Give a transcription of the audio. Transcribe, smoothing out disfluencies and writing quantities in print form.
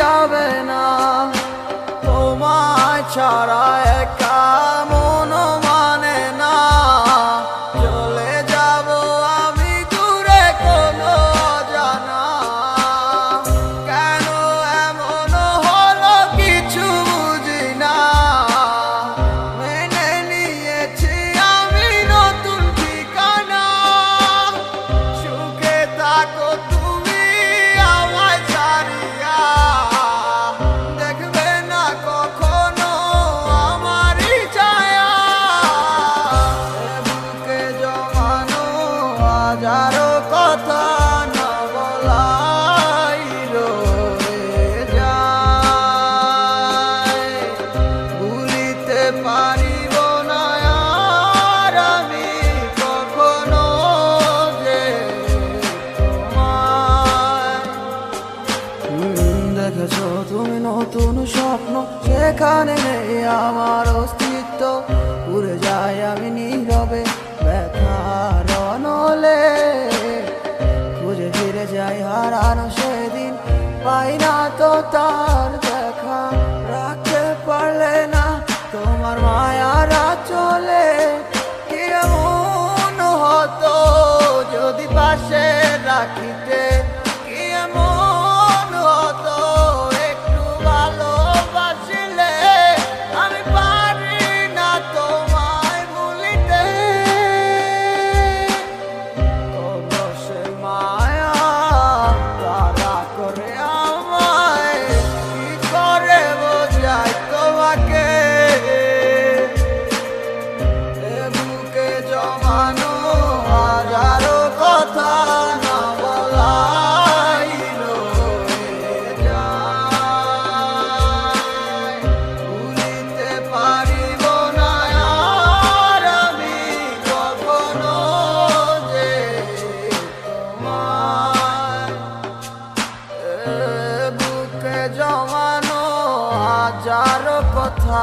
যাবে না। তোমায় ছাড়া একা মন মানে না, চলে যাব আমি দূরে কোনো অজানা। কেন এমন হলো কিছু বুঝি না, মেনে নিয়েছি আমি নতুন ঠিকানা। সুখে থাকো তুমি আমায় ছাড়িয়া, দেখবে না কখনো আমারই ছায়া। বুকে জমানো হাজারো কথা না বলাই রয়ে যায়, ভুলিতে পারিব না আর আমি কখনো যে তোমায়। দেখেছো তুমি নতুন স্বপ্ন, সেখানে নেই আমার অস্তিত্ব। উড়ে যাই আমি নীরবে ব্যথার অনলে, খুঁজে ফিরে যাই হারানো সেদিন, পাই না তো তার দেখা। রাখতে পারলে না তোমার মায়ার আঁচলে, কি এমন হতো যদি পাশে রাখিতে, কি এমন হতো একটু ভালোবাসিলে। আমি পারি না তোমায় ভুলিতে, কত সে মায়া তারা করে আমায়, কি করে বোঝাই তোমাকে। এ বুকে জমানো হাজারো কথা না বলাই রয়ে যায়, ভুলিতে পারিব না আর আমি কখনো যে তোমায়। এ বুকে জমানো হাজারো কথা